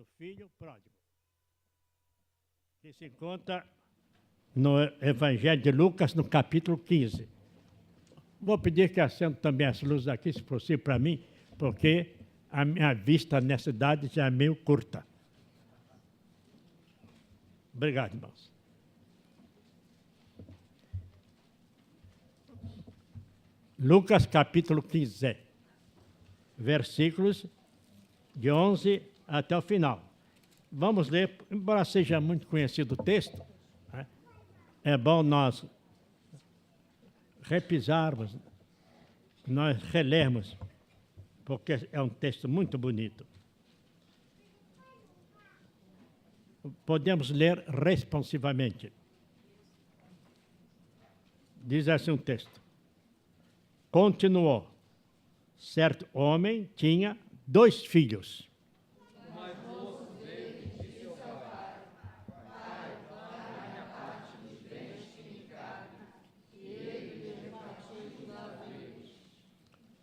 do filho pródigo, que se encontra no Evangelho de Lucas, no capítulo 15. Vou pedir que acenda também as luzes aqui, se possível, para mim, porque a minha vista nessa idade já é meio curta. Obrigado, irmãos. Lucas, capítulo 15, versículos de 11 até o final. Vamos ler, embora seja muito conhecido o texto, né? É bom nós repisarmos, nós relermos, porque é um texto muito bonito. Podemos ler responsivamente. Diz assim um texto. Continuou. Certo homem tinha 2 filhos. Mas moço veio e disse ao pai: Pai, toma a minha parte dos bens que me cabem. E ele lhe repartiu os haveres.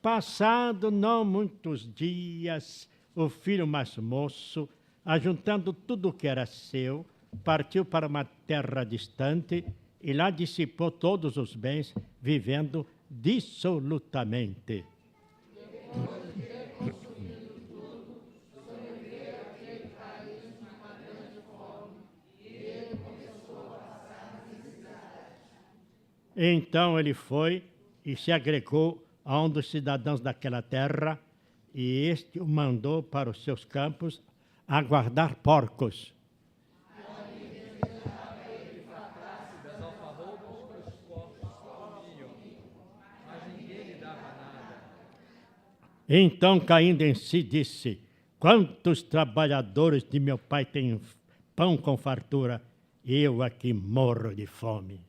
Passado não muitos dias, o filho mais moço, ajuntando tudo o que era seu, partiu para uma terra distante e lá dissipou todos os bens, vivendo dissolutamente. Depois de ter consumido tudo, sobreveio aquele país uma grande fome, e ele começou a passar necessidade. Então ele foi e se agregou a um dos cidadãos daquela terra, e este o mandou para os seus campos a guardar porcos. Das alfarrobas que os porcos comiam, mas ninguém lhe dava nada. Então, caindo em si, disse: quantos trabalhadores de meu pai têm pão com fartura, eu aqui morro de fome.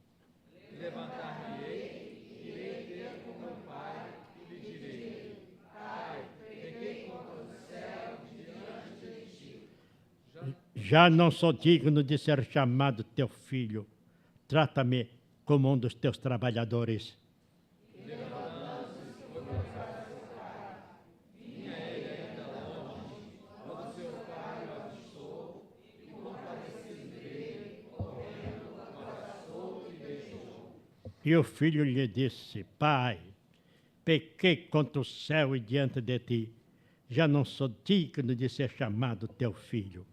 Levantar-me-ei, irei ter com meu pai, e lhe direi: Pai, pequei contra o céu diante de ti. Já não sou digno de ser chamado teu filho. Trata-me como um dos teus trabalhadores. E o filho lhe disse: Pai, pequei contra o céu e diante de ti. Já não sou digno de ser chamado teu filho.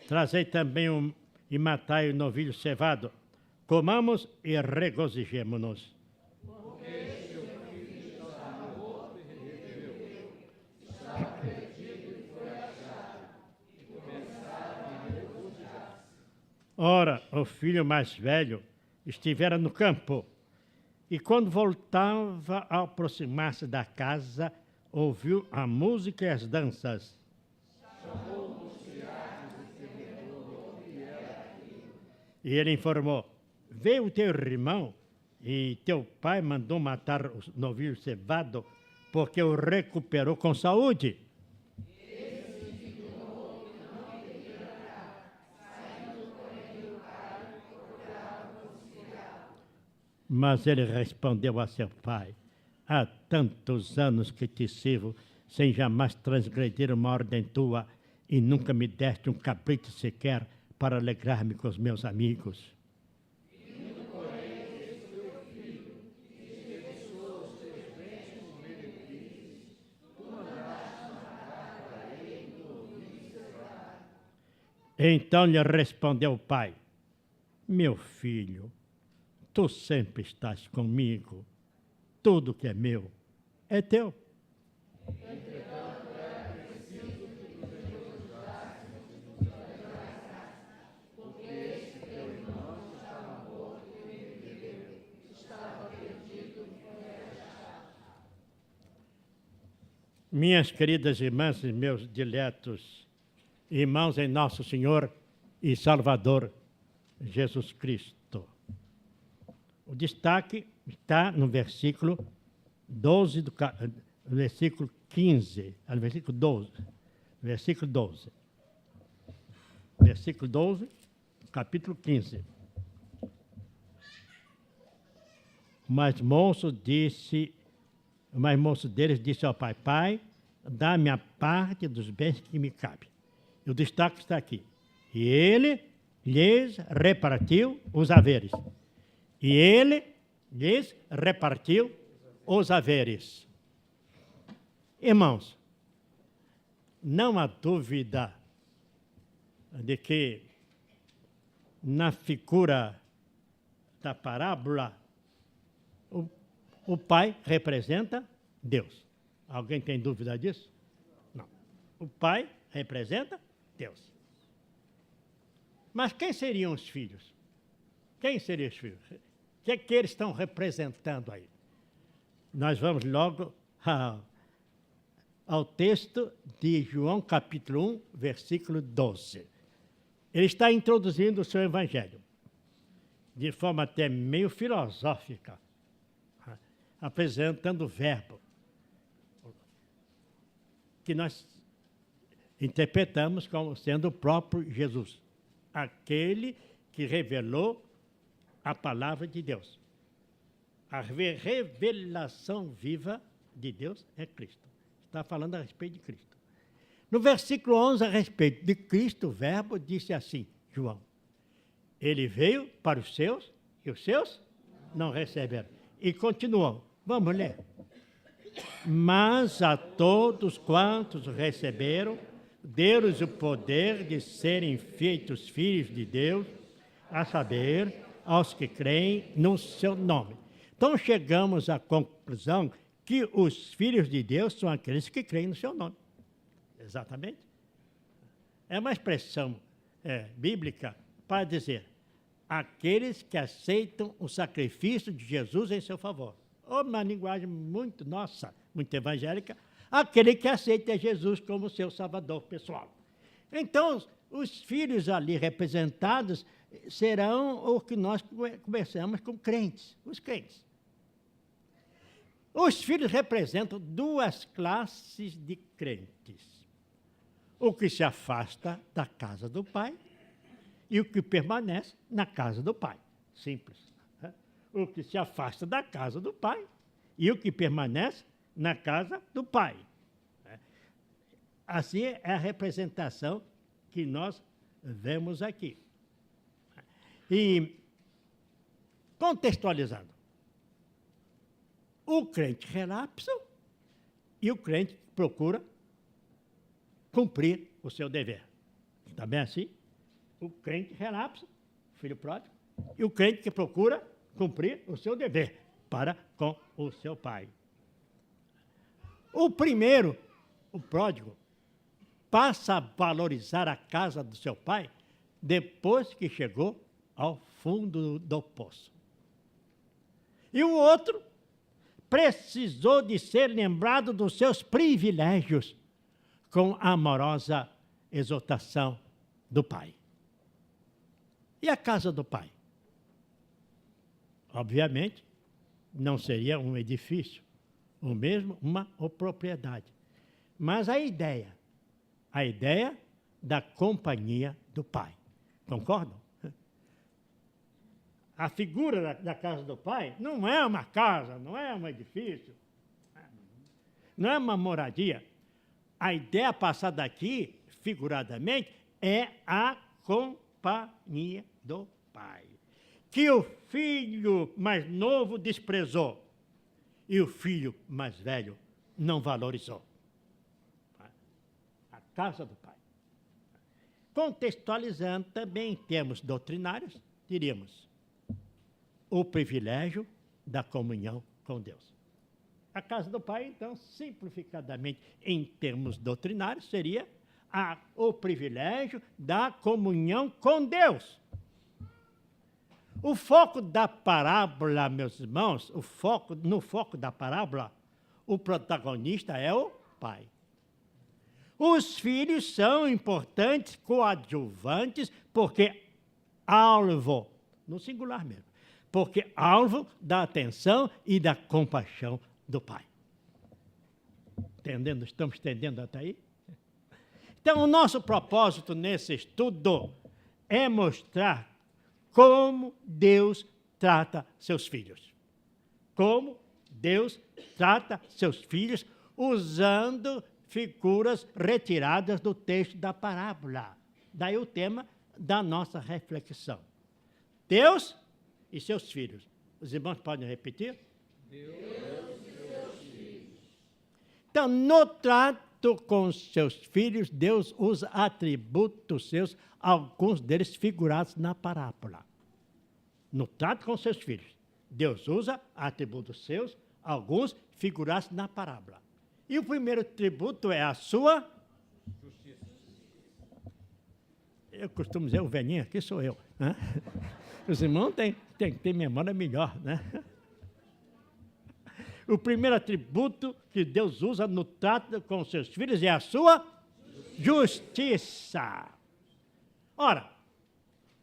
Trazei também e matai o novilho cevado. Comamos e regozijemo-nos. Ora, o filho mais velho estivera no campo, e quando voltava a aproximar-se da casa, ouviu a música e as danças. E ele informou: veio teu irmão, e teu pai mandou matar o novilho cevado, porque o recuperou com saúde. Mas ele respondeu a seu pai: há tantos anos que te sirvo, sem jamais transgredir uma ordem tua, e nunca me deste um cabrito sequer para alegrar-me com os meus amigos. Então lhe respondeu o pai: meu filho, tu sempre estás comigo. Tudo que é meu é teu. Minhas queridas irmãs e meus diletos irmãos em nosso Senhor e Salvador Jesus Cristo. O destaque está no versículo 12 versículo 15, versículo 12. Versículo 12. Versículo 12, capítulo 15. O mais moço deles disse ao pai: Pai, dá-me a parte dos bens que me cabe. E o destaque está aqui. E ele lhes repartiu os haveres. E ele lhes repartiu os haveres. Irmãos, não há dúvida de que na figura da parábola o pai representa Deus. Alguém tem dúvida disso? Não. O pai representa Deus. Mas quem seriam os filhos? Quem seriam os filhos? O que é que eles estão representando aí? Nós vamos logo ao texto de João, capítulo 1, versículo 12. Ele está introduzindo o seu evangelho, de forma até meio filosófica, apresentando o verbo, que nós interpretamos como sendo o próprio Jesus, aquele que revelou a palavra de Deus. A revelação viva de Deus é Cristo. Está falando a respeito de Cristo. No versículo 11, a respeito de Cristo, o verbo disse assim, João: Ele veio para os seus, e os seus não receberam. E continuou. Vamos ler. Mas a todos quantos receberam, deu-lhes o poder de serem feitos filhos de Deus, a saber, aos que creem no seu nome. Então chegamos à conclusão que os filhos de Deus são aqueles que creem no seu nome. Exatamente. É uma expressão bíblica para dizer aqueles que aceitam o sacrifício de Jesus em seu favor. Ou uma linguagem muito nossa, muito evangélica, aquele que aceita Jesus como seu salvador pessoal. Então, os filhos ali representados serão o que nós conversamos com crentes, os crentes. Os filhos representam duas classes de crentes. O que se afasta da casa do pai e o que permanece na casa do pai. Simples. O que se afasta da casa do pai e o que permanece na casa do pai. Assim é a representação que nós vemos aqui. E, contextualizando, o crente relapso e o crente que procura cumprir o seu dever. Está bem assim? O crente relapso, filho pródigo, e o crente que procura cumprir o seu dever para com o seu pai. O primeiro, o pródigo, passa a valorizar a casa do seu pai depois que chegou ao fundo do poço. E o outro precisou de ser lembrado dos seus privilégios com a amorosa exortação do pai. E a casa do pai? Obviamente, não seria um edifício, ou mesmo uma propriedade. Mas a ideia da companhia do pai. Concordam? A figura da casa do pai não é uma casa, não é um edifício, não é uma moradia. A ideia passada aqui, figuradamente, é a companhia do pai, que o filho mais novo desprezou e o filho mais velho não valorizou. A casa do pai. Contextualizando também em termos doutrinários, diríamos o privilégio da comunhão com Deus. A casa do pai, então, simplificadamente, em termos doutrinários, seria o privilégio da comunhão com Deus. O foco da parábola, meus irmãos, no foco da parábola, o protagonista é o pai. Os filhos são importantes coadjuvantes porque alvo, no singular mesmo, porque alvo da atenção e da compaixão do pai. Entendendo? Estamos entendendo até aí? Então, o nosso propósito nesse estudo é mostrar como Deus trata seus filhos. Como Deus trata seus filhos usando figuras retiradas do texto da parábola. Daí o tema da nossa reflexão. Deus e seus filhos. Os irmãos podem repetir? Deus e seus filhos. Então, no trato com seus filhos, Deus usa atributos seus, alguns deles figurados na parábola. No trato com seus filhos, Deus usa atributos seus, alguns figurados na parábola. E o primeiro atributo é a sua Justiça. Eu costumo dizer, o velhinho aqui sou eu. Né? Os irmãos têm memória melhor, né? O primeiro atributo que Deus usa no trato com os seus filhos é a sua justiça. Ora,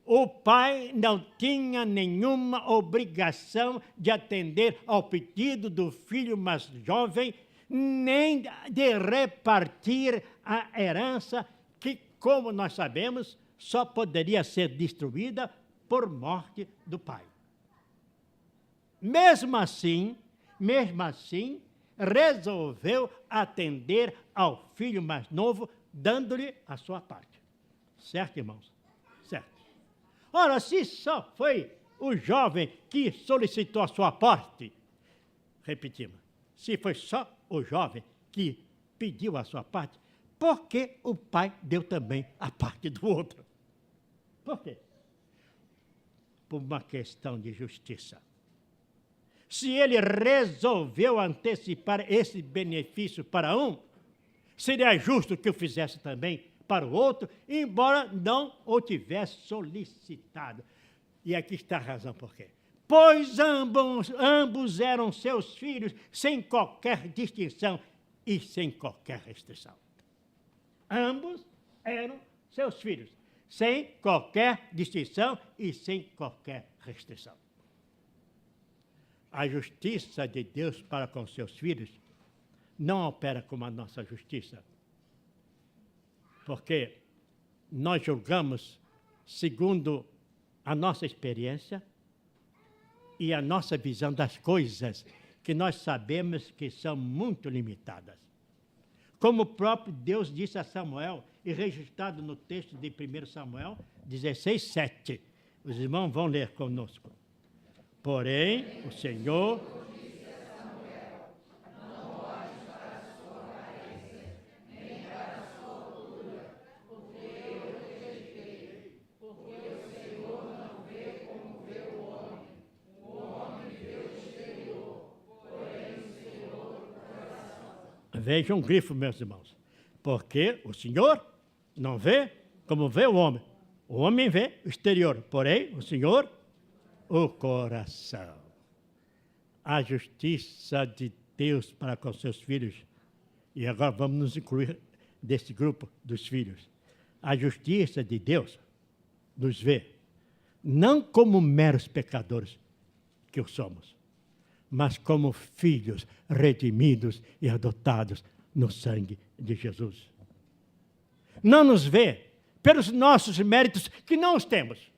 o pai não tinha nenhuma obrigação de atender ao pedido do filho mais jovem, nem de repartir a herança que, como nós sabemos, só poderia ser destruída por morte do pai. Mesmo assim, resolveu atender ao filho mais novo, dando-lhe a sua parte. Certo, irmãos? Certo. Ora, se só foi o jovem que solicitou a sua parte, repetimos, se foi só o jovem que pediu a sua parte, por que o pai deu também a parte do outro? Por quê? Por uma questão de justiça. Se ele resolveu antecipar esse benefício para um, seria justo que o fizesse também para o outro, embora não o tivesse solicitado. E aqui está a razão por quê. Pois ambos eram seus filhos, sem qualquer distinção e sem qualquer restrição. Ambos eram seus filhos, sem qualquer distinção e sem qualquer restrição. A justiça de Deus para com seus filhos não opera como a nossa justiça, porque nós julgamos segundo a nossa experiência e a nossa visão das coisas, que nós sabemos que são muito limitadas. Como o próprio Deus disse a Samuel, e registrado no texto de 1 Samuel 16, 7. Os irmãos vão ler conosco. Porém, o Senhor Disse a Samuel: não olhes para a sua aparência, nem para a sua altura, porque eu o rejeitei. Porque o Senhor não vê como vê o homem. O homem vê o exterior, porém o Senhor o coração. Vejam um grifo, meus irmãos. Porque o Senhor não vê como vê o homem. O homem vê o exterior, porém o Senhor o coração. A justiça de Deus para com seus filhos. E agora vamos nos incluir desse grupo dos filhos. A justiça de Deus nos vê não como meros pecadores que o somos, mas como filhos redimidos e adotados no sangue de Jesus. Não nos vê pelos nossos méritos, que não os temos,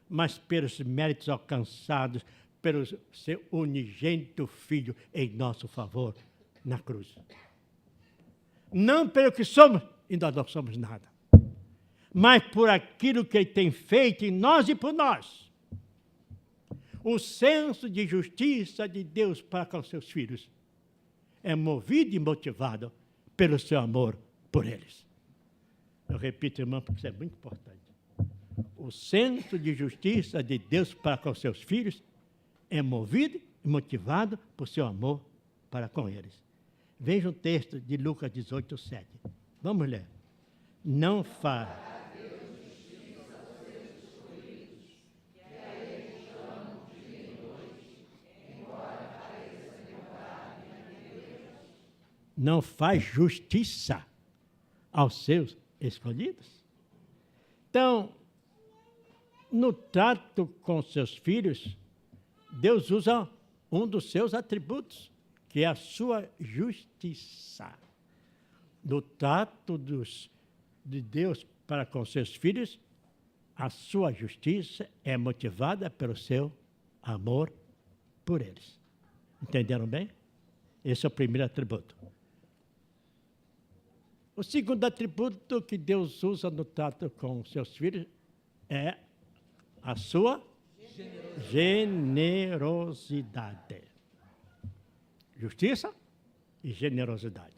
mas pelos méritos alcançados pelo seu unigênito Filho em nosso favor na cruz. Não pelo que somos, e nós não somos nada, mas por aquilo que Ele tem feito em nós e por nós. O senso de justiça de Deus para com seus filhos é movido e motivado pelo seu amor por eles. Eu repito, irmão, porque isso é muito importante. O senso de justiça de Deus para com seus filhos é movido e motivado por seu amor para com eles. Veja o texto de Lucas 18, 7. Vamos ler. Não faz. Não faz justiça aos seus escolhidos? Então, no trato com seus filhos, Deus usa um dos seus atributos, que é a sua justiça. No trato de Deus para com seus filhos, a sua justiça é motivada pelo seu amor por eles. Entenderam bem? Esse é o primeiro atributo. O segundo atributo que Deus usa no trato com os seus filhos é a sua generosidade. Justiça e generosidade.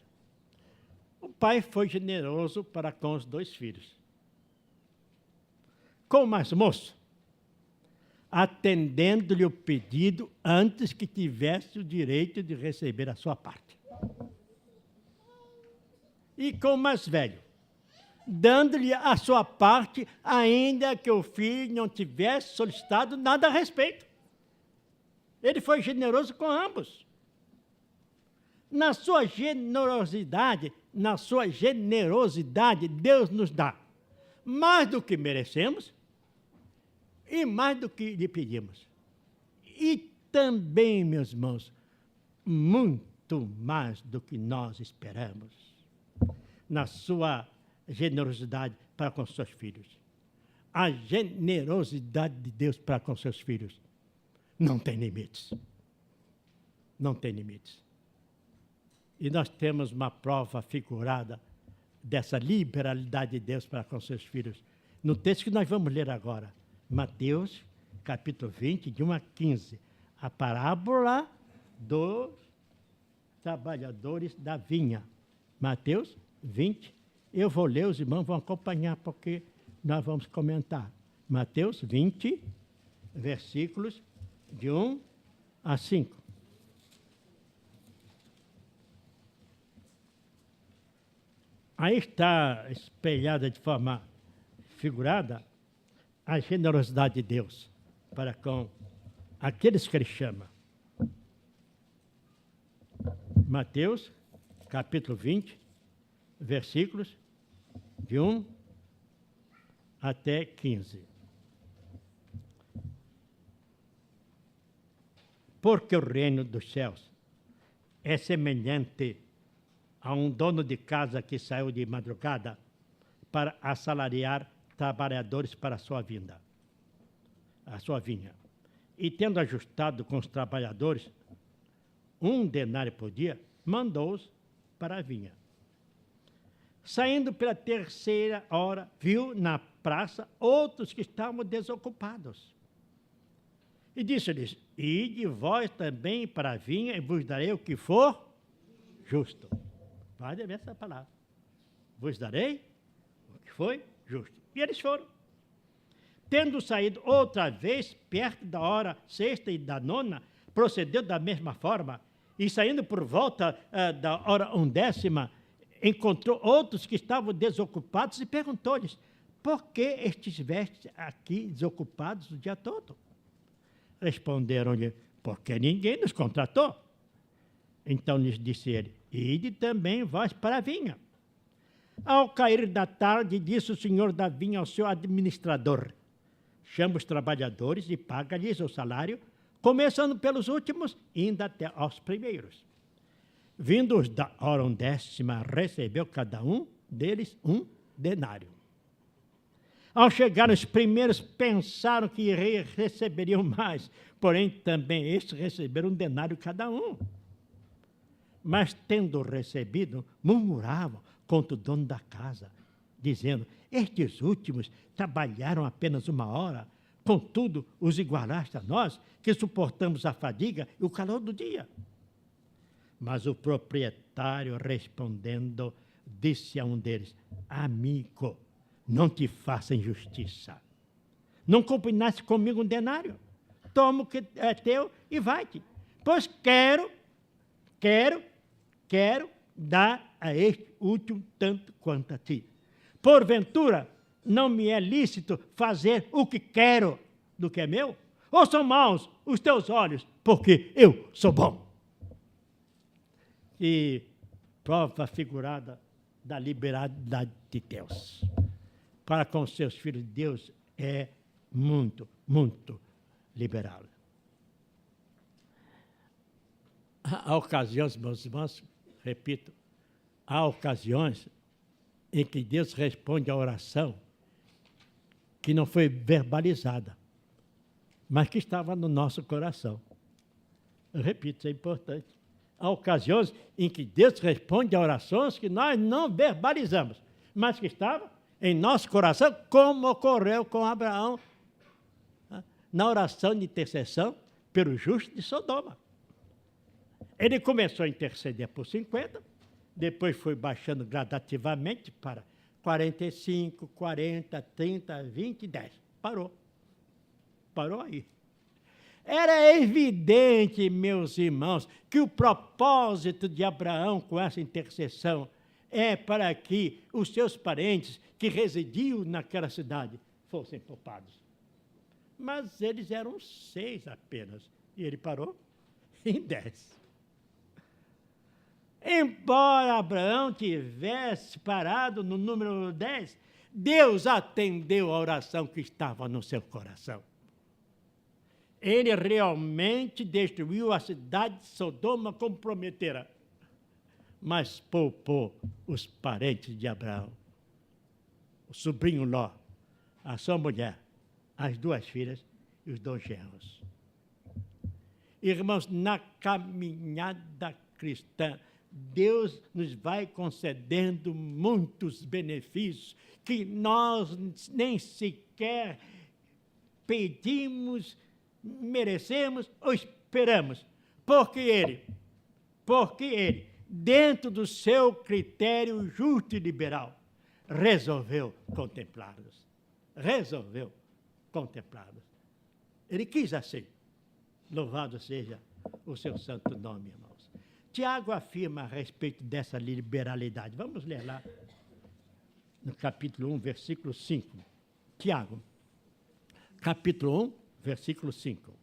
O pai foi generoso para com os 2 filhos. Com o mais moço, atendendo-lhe o pedido antes que tivesse o direito de receber a sua parte. E com o mais velho, dando-lhe a sua parte, ainda que o filho não tivesse solicitado nada a respeito. Ele foi generoso com ambos. Na sua generosidade, Deus nos dá mais do que merecemos e mais do que lhe pedimos. E também, meus irmãos, muito mais do que nós esperamos. Na sua generosidade para com seus filhos. A generosidade de Deus para com seus filhos não tem limites. Não tem limites. E nós temos uma prova figurada dessa liberalidade de Deus para com seus filhos no texto que nós vamos ler agora. Mateus, capítulo 20, de 1 a 15. A parábola dos trabalhadores da vinha. Mateus 20. Eu vou ler, os irmãos vão acompanhar, porque nós vamos comentar. Mateus 20, versículos de 1 a 5. Aí está espelhada de forma figurada a generosidade de Deus para com aqueles que Ele chama. Mateus, capítulo 20, versículos de 1 até 15. Porque o reino dos céus é semelhante a um dono de casa que saiu de madrugada para assalariar trabalhadores para a sua vinha. E tendo ajustado com os trabalhadores 1 denário por dia, mandou-os para a vinha. Saindo pela 3ª hora, viu na praça outros que estavam desocupados. E disse-lhes: ide vós também para a vinha e vos darei o que for justo. Vai ver essa palavra. Vos darei o que foi justo. E eles foram. Tendo saído outra vez, perto da hora 6ª e da 9ª, procedeu da mesma forma, e saindo por volta da hora 1ª, encontrou outros que estavam desocupados e perguntou-lhes: por que estiveste aqui desocupados o dia todo? Responderam-lhe: porque ninguém nos contratou. Então lhes disse ele: ide também vós para a vinha. Ao cair da tarde, disse o senhor da vinha ao seu administrador: chama os trabalhadores e paga-lhes o salário, começando pelos últimos, indo até aos primeiros. Vindos da hora 1ª, recebeu cada um deles 1 denário. Ao chegar os primeiros, pensaram que receberiam mais, porém também estes receberam 1 denário cada um. Mas, tendo recebido, murmuravam contra o dono da casa, dizendo: estes últimos trabalharam apenas 1 hora, contudo os igualaste a nós, que suportamos a fadiga e o calor do dia. Mas o proprietário, respondendo, disse a um deles: amigo, não te faça injustiça. Não combinaste comigo 1 denário? Toma o que é teu e vai-te. Pois quero dar a este último tanto quanto a ti. Porventura, não me é lícito fazer o que quero do que é meu? Ou são maus os teus olhos, porque eu sou bom? E prova figurada da liberalidade de Deus. Para com seus filhos, Deus é muito, muito liberal. Há ocasiões, meus irmãos, repito, há ocasiões em que Deus responde à oração que não foi verbalizada, mas que estava no nosso coração. Eu repito, isso é importante. Há ocasiões em que Deus responde a orações que nós não verbalizamos, mas que estavam em nosso coração, como ocorreu com Abraão na oração de intercessão pelo justo de Sodoma. Ele começou a interceder por 50, depois foi baixando gradativamente para 45, 40, 30, 20, 10. Parou. Parou aí. Era evidente, meus irmãos, que o propósito de Abraão com essa intercessão é para que os seus parentes que residiam naquela cidade fossem poupados. Mas eles eram 6 apenas, e ele parou em 10. Embora Abraão tivesse parado no número 10, Deus atendeu a oração que estava no seu coração. Ele realmente destruiu a cidade de Sodoma como prometera, mas poupou os parentes de Abraão, o sobrinho Ló, a sua mulher, as 2 filhas e os 2 genros. Irmãos, na caminhada cristã, Deus nos vai concedendo muitos benefícios que nós nem sequer pedimos, merecemos ou esperamos, porque Ele, dentro do seu critério justo e liberal, resolveu contemplá-los. Ele quis assim. Louvado seja o seu santo nome, irmãos. Tiago afirma a respeito dessa liberalidade. Vamos ler lá no capítulo 1, versículo 5. Tiago, capítulo 1, versículo 5.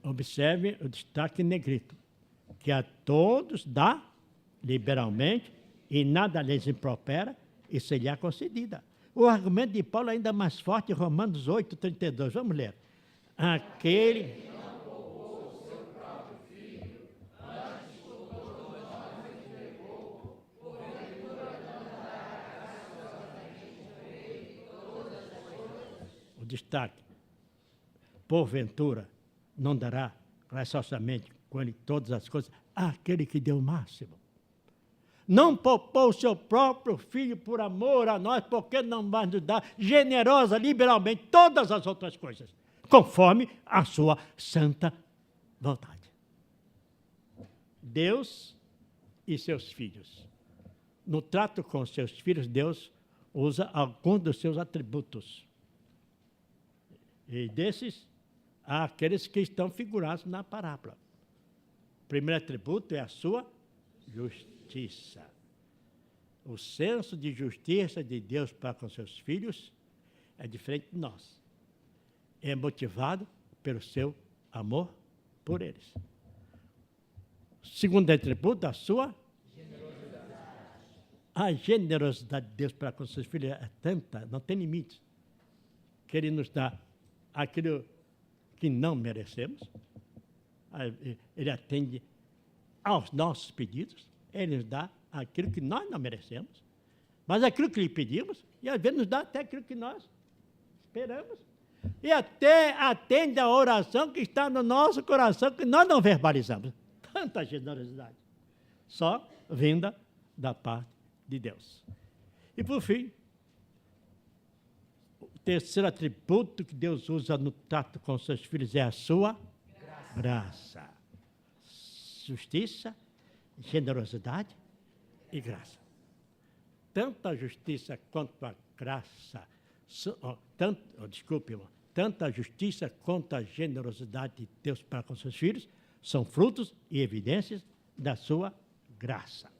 Observe o destaque negrito, que a todos dá liberalmente e nada lhes impropera e se-lhe-á concedida. O argumento de Paulo é ainda mais forte em Romanos 8, 32. Vamos ler. Aquele... O destaque. Porventura, não dará graciosamente com ele todas as coisas àquele que deu o máximo. Não poupou o seu próprio filho por amor a nós, porque não vai nos dar generosa, liberalmente, todas as outras coisas, conforme a sua santa vontade. Deus e seus filhos. No trato com seus filhos, Deus usa alguns dos seus atributos. E desses, há aqueles que estão figurados na parábola. O primeiro atributo é a sua justiça. O senso de justiça de Deus para com seus filhos é diferente de nós. É motivado pelo seu amor por eles. O segundo atributo, a sua generosidade. A generosidade de Deus para com seus filhos é tanta, não tem limites, que Ele nos dá aquilo que não merecemos. Ele atende aos nossos pedidos, Ele nos dá aquilo que nós não merecemos, mas aquilo que lhe pedimos, e às vezes nos dá até aquilo que nós esperamos, e até atende a oração que está no nosso coração, que nós não verbalizamos. Tanta generosidade, só vinda da parte de Deus. E por fim, o terceiro atributo que Deus usa no trato com seus filhos é a sua graça. Justiça, generosidade e graça. Tanto a justiça quanto a graça, tanto a justiça quanto a generosidade de Deus para com seus filhos são frutos e evidências da sua graça.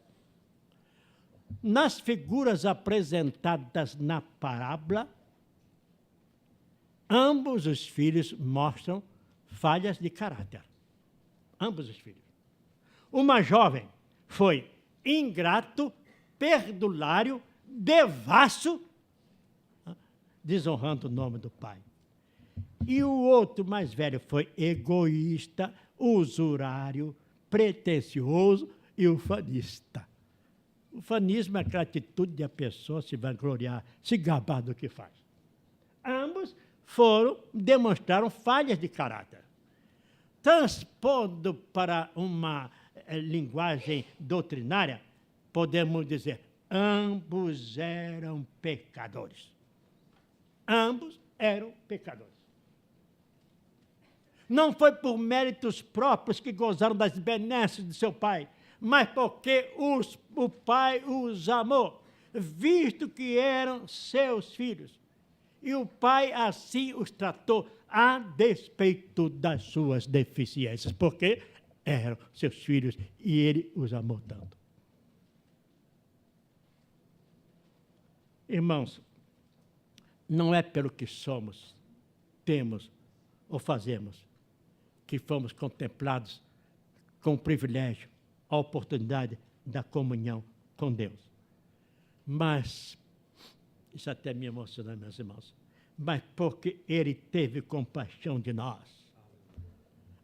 Nas figuras apresentadas na parábola, ambos os filhos mostram falhas de caráter. Ambos os filhos. Uma jovem foi ingrato, perdulário, devasso, desonrando o nome do pai. E o outro mais velho foi egoísta, usurário, pretensioso e ufanista. O ufanismo é aquela atitude de a pessoa se vangloriar, se gabar do que faz. Ambos demonstraram falhas de caráter. Transpondo para uma linguagem doutrinária, podemos dizer, ambos eram pecadores. Ambos eram pecadores. Não foi por méritos próprios que gozaram das benesses de seu pai, mas porque o pai os amou, visto que eram seus filhos. E o pai assim os tratou a despeito das suas deficiências, porque eram seus filhos e ele os amou tanto. Irmãos, não é pelo que somos, temos ou fazemos que fomos contemplados com o privilégio, a oportunidade da comunhão com Deus. Mas, isso até me emociona, meus irmãos, mas porque Ele teve compaixão de nós,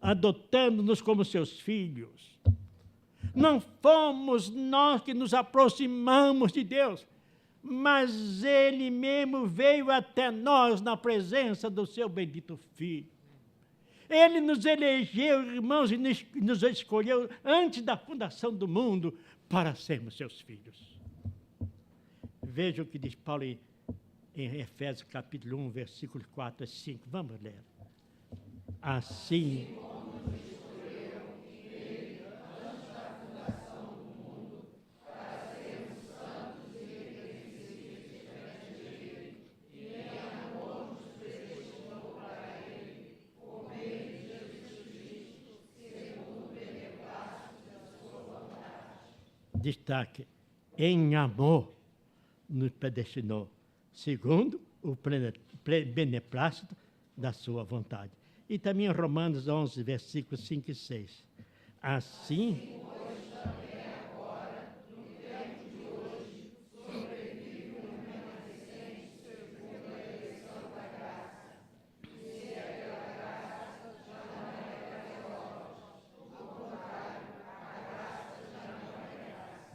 adotando-nos como seus filhos. Não fomos nós que nos aproximamos de Deus, mas Ele mesmo veio até nós na presença do seu bendito Filho. Ele nos elegeu, irmãos, e nos escolheu antes da fundação do mundo para sermos seus filhos. Veja o que diz Paulo em Efésios capítulo 1, versículos 4 a 5. Vamos ler. Assim... Destaque, em amor nos predestinou, segundo o beneplácito da sua vontade. E também em Romanos 11, versículos 5 e 6. Assim...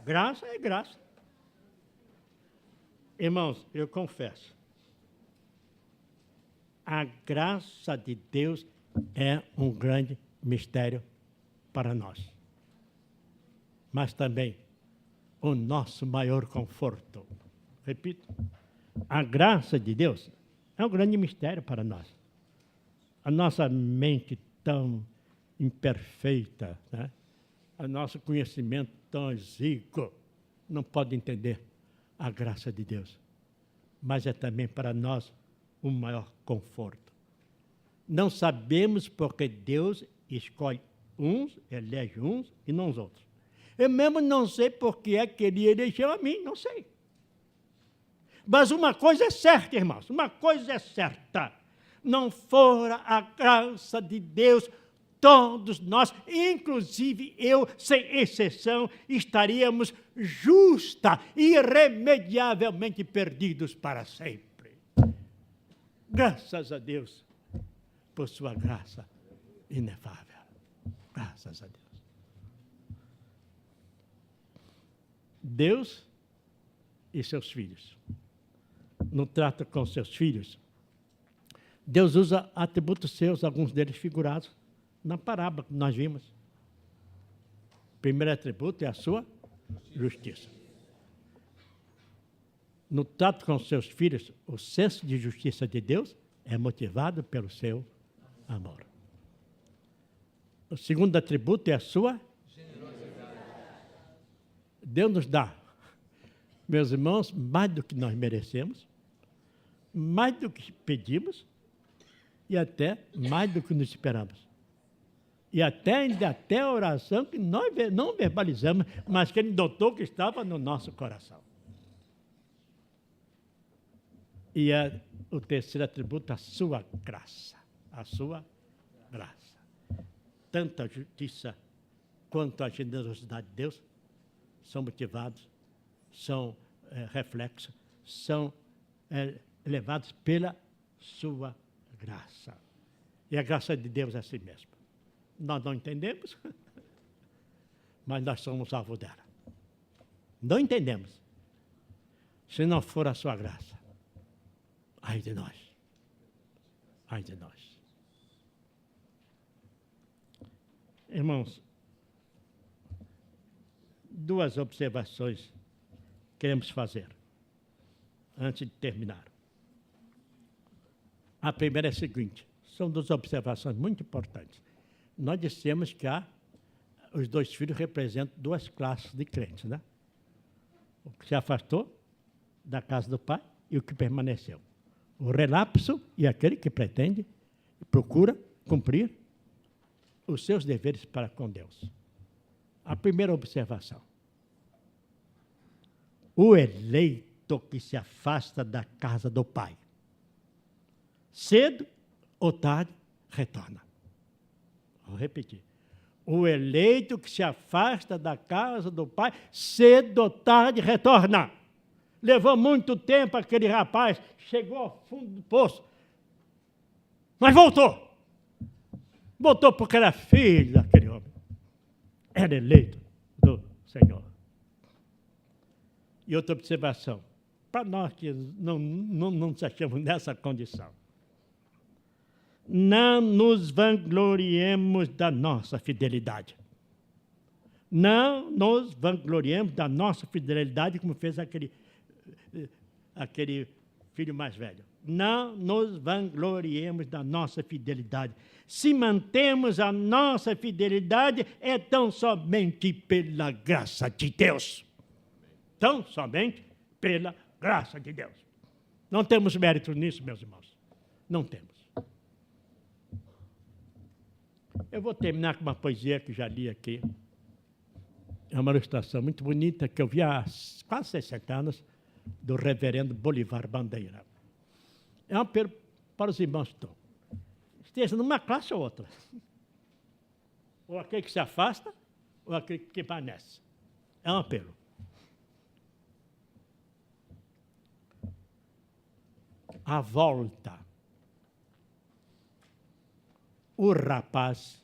Graça é graça. Irmãos, eu confesso, a graça de Deus é um grande mistério para nós. Mas também o nosso maior conforto. Repito, a graça de Deus é um grande mistério para nós. A nossa mente tão imperfeita, né? O nosso conhecimento tão exíguo, não pode entender a graça de Deus. Mas é também para nós o maior conforto. Não sabemos porque Deus escolhe uns, elege uns e não os outros. Eu mesmo não sei porque é que Ele elegeu a mim, não sei. Mas uma coisa é certa, irmãos, uma coisa é certa. Não fora a graça de Deus, todos nós, inclusive eu, sem exceção, estaríamos justa e irremediavelmente perdidos para sempre. Graças a Deus por sua graça inefável. Graças a Deus. Deus e seus filhos. No trato com seus filhos, Deus usa atributos seus, alguns deles figurados, na parábola que nós vimos. O primeiro atributo é a sua justiça. No trato com seus filhos, o senso de justiça de Deus é motivado pelo seu amor. O segundo atributo é a sua generosidade. Deus nos dá, meus irmãos, mais do que nós merecemos, mais do que pedimos e até mais do que nos esperamos. E até a oração que nós não verbalizamos, mas que Ele notou que estava no nosso coração. E o terceiro atributo, a sua graça. A sua graça. Tanto a justiça quanto a generosidade de Deus são motivados, são reflexos, são levados pela sua graça. E a graça de Deus é assim mesmo. Nós não entendemos, mas nós somos alvo dela. Não entendemos. Se não for a sua graça, ai de nós. Ai de nós. Irmãos, duas observações queremos fazer antes de terminar. A primeira é a seguinte, são duas observações muito importantes. Nós dissemos que os dois filhos representam duas classes de crentes, né? O que se afastou da casa do pai e o que permaneceu. O relapso e aquele que pretende e procura cumprir os seus deveres para com Deus. A primeira observação. O eleito que se afasta da casa do pai, cedo ou tarde, retorna. Vou repetir. O eleito que se afasta da casa do pai, cedo ou tarde, retorna. Levou muito tempo aquele rapaz, chegou ao fundo do poço, mas voltou. Voltou porque era filho daquele homem. Era eleito do Senhor. E outra observação, para nós que não nos achamos nessa condição. Não nos vangloriemos da nossa fidelidade. Não nos vangloriemos da nossa fidelidade, como fez aquele filho mais velho. Não nos vangloriemos da nossa fidelidade. Se mantemos a nossa fidelidade, é tão somente pela graça de Deus. Tão somente pela graça de Deus. Não temos mérito nisso, meus irmãos. Não temos. Eu vou terminar com uma poesia que já li aqui. É uma ilustração muito bonita que eu vi há quase 60 anos, do reverendo Bolivar Bandeira. É um apelo para os irmãos que estão. Esteja numa classe ou outra. Ou aquele que se afasta, ou aquele que permanece. É um apelo. A volta. O rapaz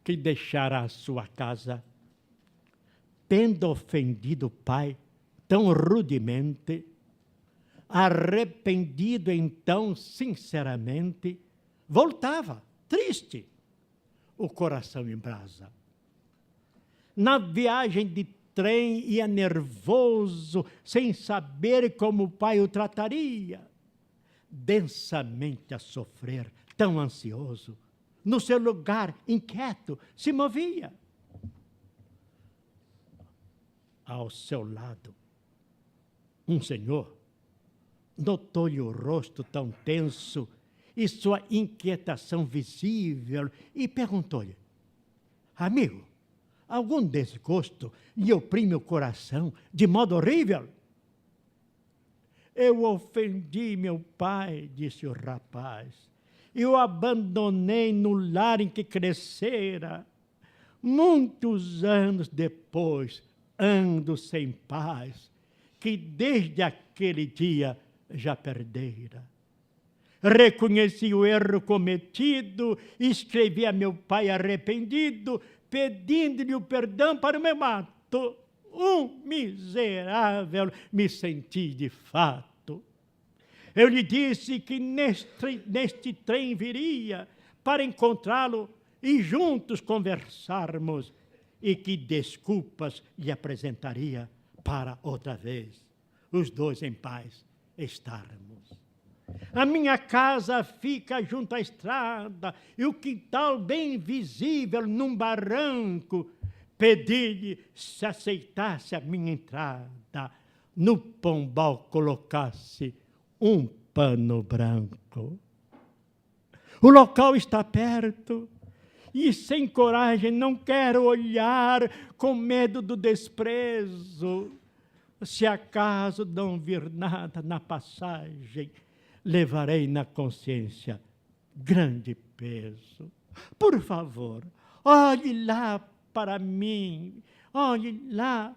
que deixara a sua casa, tendo ofendido o pai tão rudemente, arrependido então sinceramente, voltava, triste, o coração em brasa. Na viagem de trem ia nervoso, sem saber como o pai o trataria, densamente a sofrer, tão ansioso, no seu lugar, inquieto, se movia. Ao seu lado, um senhor notou-lhe o rosto tão tenso e sua inquietação visível e perguntou-lhe: amigo, algum desgosto lhe oprime o coração de modo horrível? Eu ofendi meu pai, disse o rapaz, e o abandonei no lar em que crescera. Muitos anos depois, ando sem paz, que desde aquele dia já perdera. Reconheci o erro cometido, escrevi a meu pai arrependido, pedindo-lhe o perdão para o meu ato. Um miserável me senti de fato. Eu lhe disse que neste trem viria para encontrá-lo e juntos conversarmos, e que desculpas lhe apresentaria para outra vez, os dois em paz estarmos. A minha casa fica junto à estrada e o quintal bem visível num barranco. Pedi-lhe se aceitasse a minha entrada, no pombal colocasse um pano branco. O local está perto e sem coragem não quero olhar, com medo do desprezo. Se acaso não vir nada na passagem, levarei na consciência grande peso. Por favor, olhe lá para mim, olhe lá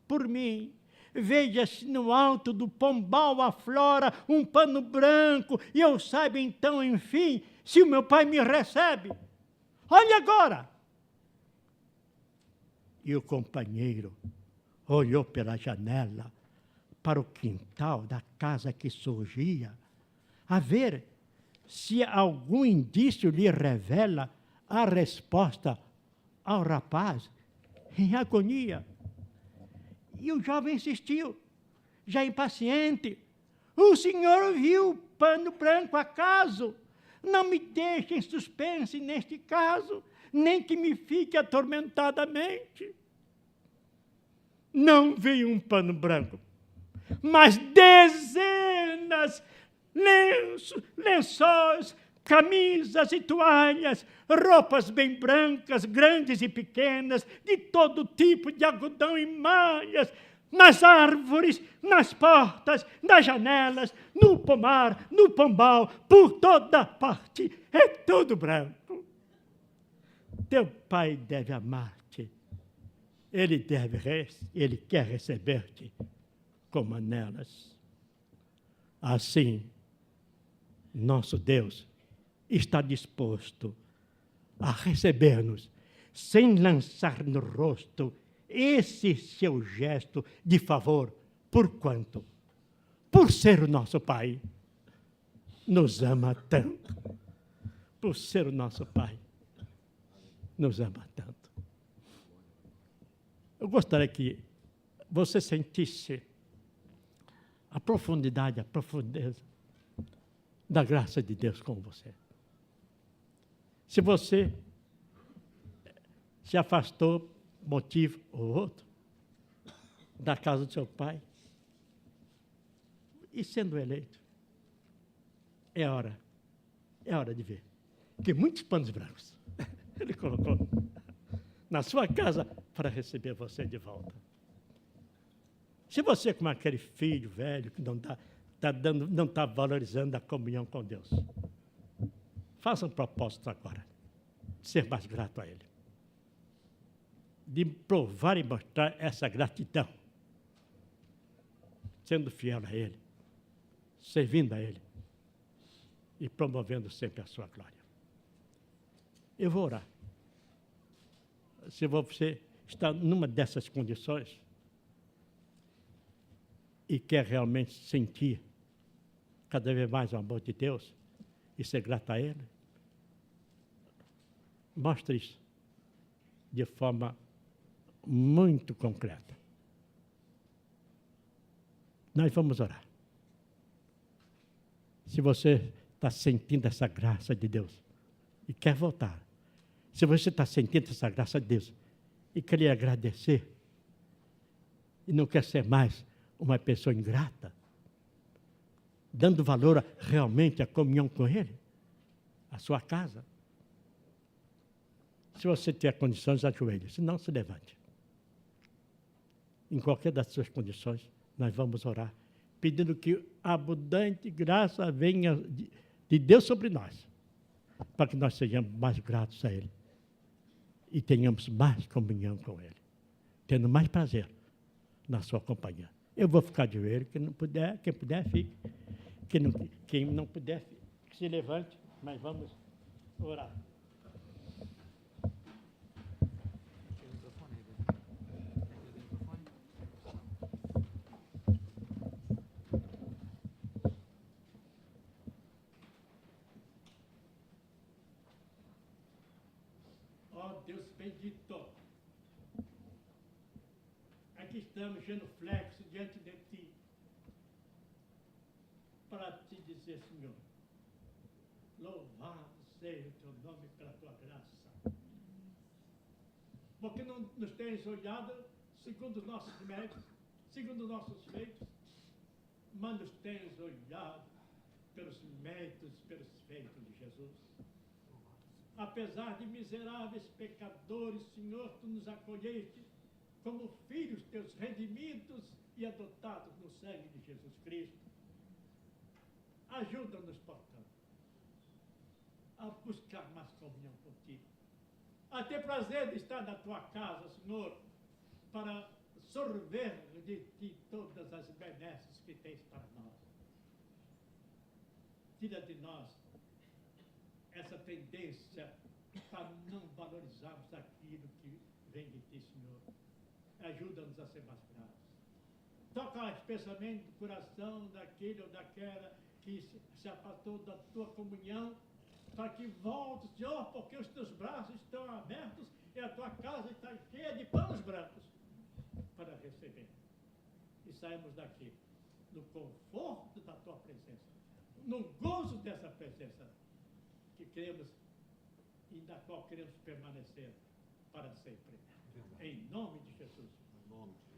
por mim. Veja se no alto do pombal aflora um pano branco, e eu saiba então, enfim, se o meu pai me recebe. Olhe agora! E o companheiro olhou pela janela para o quintal da casa que surgia, a ver se algum indício lhe revela a resposta ao rapaz em agonia. E o jovem insistiu, já impaciente. O senhor viu o pano branco acaso? Não me deixe em suspense neste caso, nem que me fique atormentada a mente. Não vi um pano branco, mas dezenas, lençóis, camisas e toalhas, roupas bem brancas, grandes e pequenas, de todo tipo de algodão e malhas, nas árvores, nas portas, nas janelas, no pomar, no pombal, por toda parte. É tudo branco. Teu pai deve amar-te. Ele quer receber-te como anelas. Assim, nosso Deus está disposto a receber-nos sem lançar no rosto esse seu gesto de favor, porquanto, por ser o nosso Pai, nos ama tanto. Por ser o nosso Pai, nos ama tanto. Eu gostaria que você sentisse a profundidade, a profundeza da graça de Deus com você. Se você se afastou, motivo ou outro, da casa do seu pai, e sendo eleito, é hora de ver que muitos panos brancos ele colocou na sua casa para receber você de volta. Se você, como aquele filho velho que não está valorizando a comunhão com Deus, faça um propósito agora, de ser mais grato a Ele, de provar e mostrar essa gratidão, sendo fiel a Ele, servindo a Ele e promovendo sempre a sua glória. Eu vou orar. Se você está numa dessas condições e quer realmente sentir cada vez mais o amor de Deus e ser grato a Ele, mostre isso de forma muito concreta. Nós vamos orar. Se você está sentindo essa graça de Deus e quer voltar, se você está sentindo essa graça de Deus e quer lhe agradecer e não quer ser mais uma pessoa ingrata, dando valor realmente à comunhão com Ele, à sua casa, se você tiver condições, ajoelhe, se não, se levante. Em qualquer das suas condições, nós vamos orar, pedindo que a abundante graça venha de Deus sobre nós, para que nós sejamos mais gratos a Ele e tenhamos mais comunhão com Ele, tendo mais prazer na sua companhia. Eu vou ficar de joelho, quem puder, fique. Quem não puder, fique. Que se levante, mas vamos orar. Deus bendito, aqui estamos genuflexos diante de Ti, para Te dizer, Senhor, louvado seja o Teu nome pela Tua graça, porque não nos tens olhado segundo os nossos méritos, segundo os nossos feitos, mas nos tens olhado pelos méritos, pelos feitos de Jesus. Apesar de miseráveis pecadores, Senhor, Tu nos acolheste como filhos Teus redimidos e adotados no sangue de Jesus Cristo. Ajuda-nos, portanto, a buscar mais comunhão contigo, a ter prazer de estar na Tua casa, Senhor, para sorver de Ti todas as benesses que Tens para nós. Tira de nós essa tendência para não valorizarmos aquilo que vem de Ti, Senhor. Ajuda-nos a ser mais gratos. Toca especialmente o coração daquele ou daquela que se afastou da Tua comunhão, para que volte, Senhor, porque os Teus braços estão abertos e a Tua casa está cheia de panos brancos para receber. E saímos daqui no conforto da Tua presença, no gozo dessa presença que queremos e da qual queremos permanecer para sempre. Em nome de Jesus. Em nome de